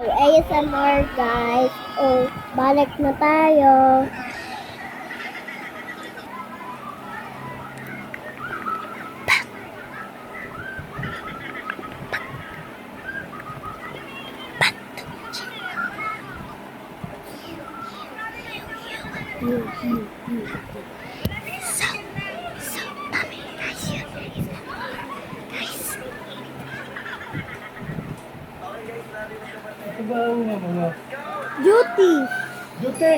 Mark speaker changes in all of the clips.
Speaker 1: ASMR guys. Oh, balik na tayo. So, kami guys, yun guys.
Speaker 2: Ito ba ang mga?
Speaker 1: Duty.
Speaker 2: Duty!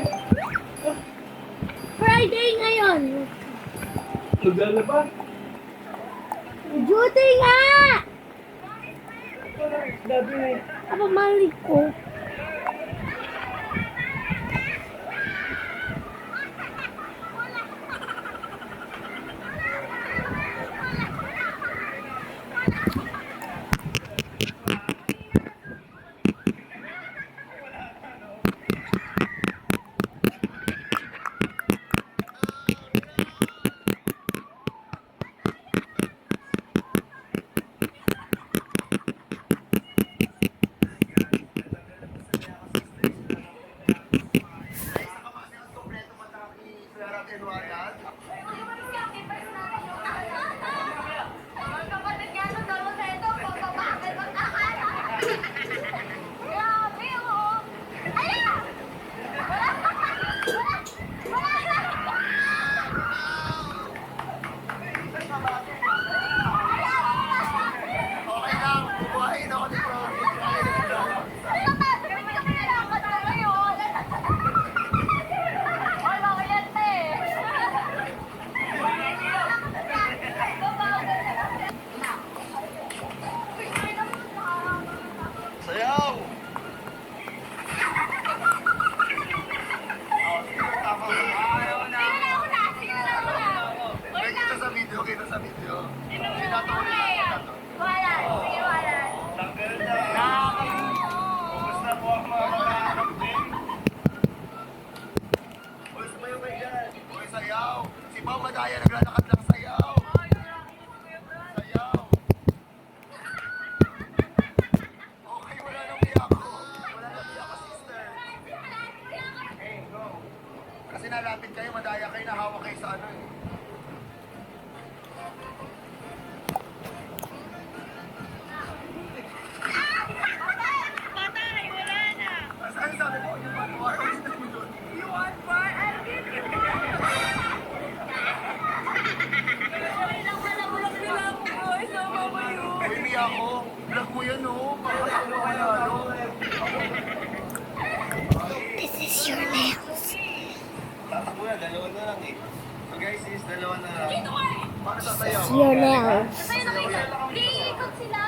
Speaker 1: Friday ngayon.
Speaker 2: Lugar na ba?
Speaker 1: Duty nga!
Speaker 2: Dati
Speaker 1: Apa malik ko?
Speaker 3: Sayaw! Kita sa video, kita sa video. Tanggal na. Kumusta po ang mga kakakapin? Uy, sumayo kayo dyan. Uy, sayaw. Si Pao Madaya naglalakad lang sayaw. Sayaw. Okay, wala nang biyak ko. Wala nang biyak ko, sister. Hey, go. Kasi nalapit kayo, madaya kayo, nahawa kayo sa ano eh. Ano sabi mo? You want war? Ano sabi mo doon? You want war? I'll give you war! Baby ako, vlog mo yan oh. Pakasama ko na ano.
Speaker 1: This is your nails.
Speaker 3: Tatakbo na, dalawa na lang eh. So guys, is dalawa na lang. Paano sasayaw?
Speaker 1: Your nails.
Speaker 4: Iikot sila.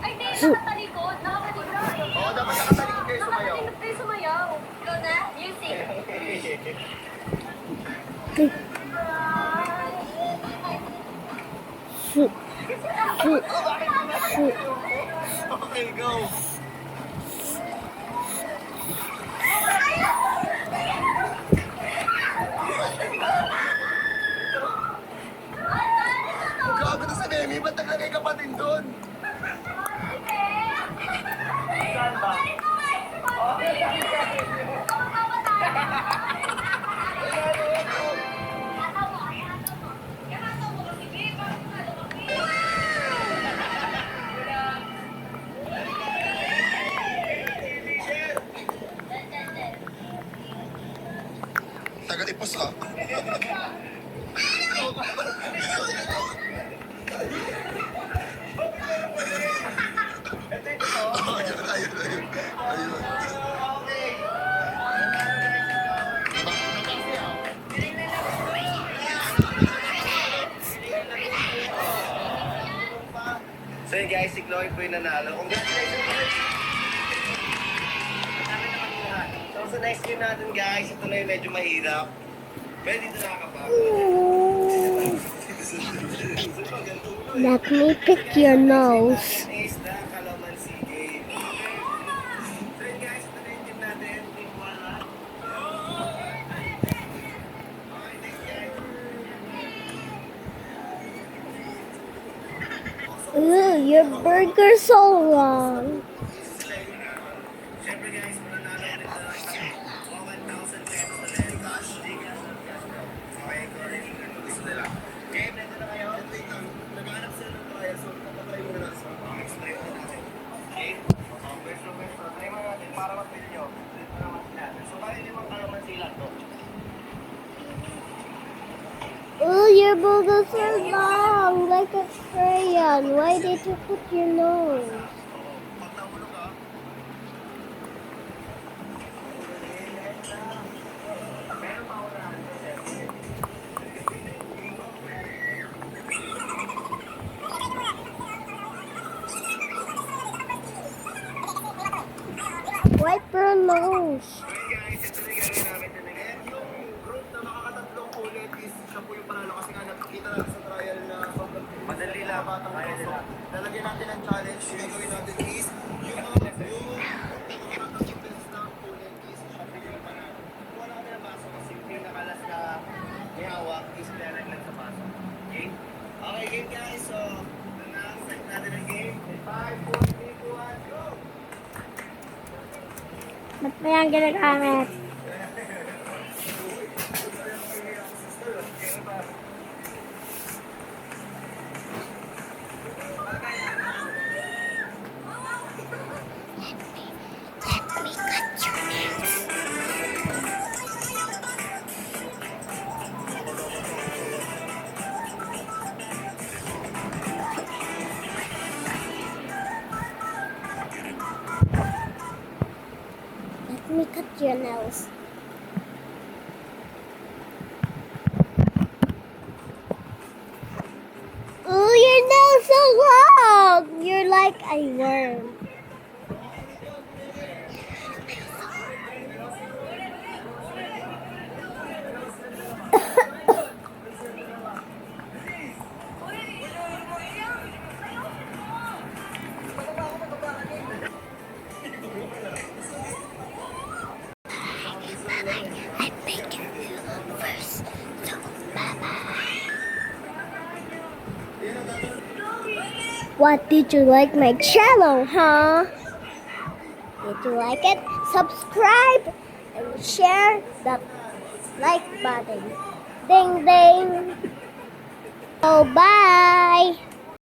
Speaker 4: Ay, di, nakatalikod. Nakatalikod.
Speaker 3: Oo, dapat nakatalikod kayo sumayaw.
Speaker 4: Nakatalikod kayo sumayaw. Ikaw na, music.
Speaker 1: Shoot. Shoot. Shoot.
Speaker 3: Okay, go. Gago to sa Nemi, ba't naglagay ka pa din doon? Saan ba? Taga-ipos ha. So yun guys, si Chloe po yung nanalo. Congratulations guys! So sa next game natin guys, ito na yung medyo mahirap. Pero dito nakakapagod.
Speaker 1: Let me pick your nose.
Speaker 3: Is the Calamansi game. So yun guys, ito na yung team natin. Team 1. Okay, next guys.
Speaker 1: Your burger's so long.
Speaker 3: guys, mananalo ulit na 1,000 pesos na rin. Cash. Okay, correct. Gusto nila. Okay, pwede na kayo. Wait lang. Naghanap sila ng trial, so tatry muna natin. So, explain muna natin. Okay? First of all, try muna natin para mapili nyo. Dito naman natin. So, bali limang kalaman sila to.
Speaker 1: Oh, your bubbles are long, like a crayon. Why did you put your nose?
Speaker 3: Pag nahulog ka, meron pa unahan ko, sir.
Speaker 1: Wipe your nose.
Speaker 3: Okay guys, ito na yung gagawin namin din. And yung group na makakatatlong ulit is siya po yung panalo kasi nga nakikita natin sa trial na sobrang madali lang batang nila. Lalagyan natin ang challenge. Yung gagawin natin is yung makakatatlong beses na ulit is siya po yung panalo. Kuha na kami ng baso kasi yung pinakalas na may hawak is lalaglag sa baso. Okay? Okay game guys, so na-set natin ang game. 5, 4, 3, 2, 1, go!
Speaker 1: Ba't mo yan ginagamit? Let me cut your nails. Oh, your nails so long! You're like a worm. I'm making you first, so bye-bye. What, did you like my channel, huh? Did you like it? Subscribe and share the like button. Ding ding. Oh, bye.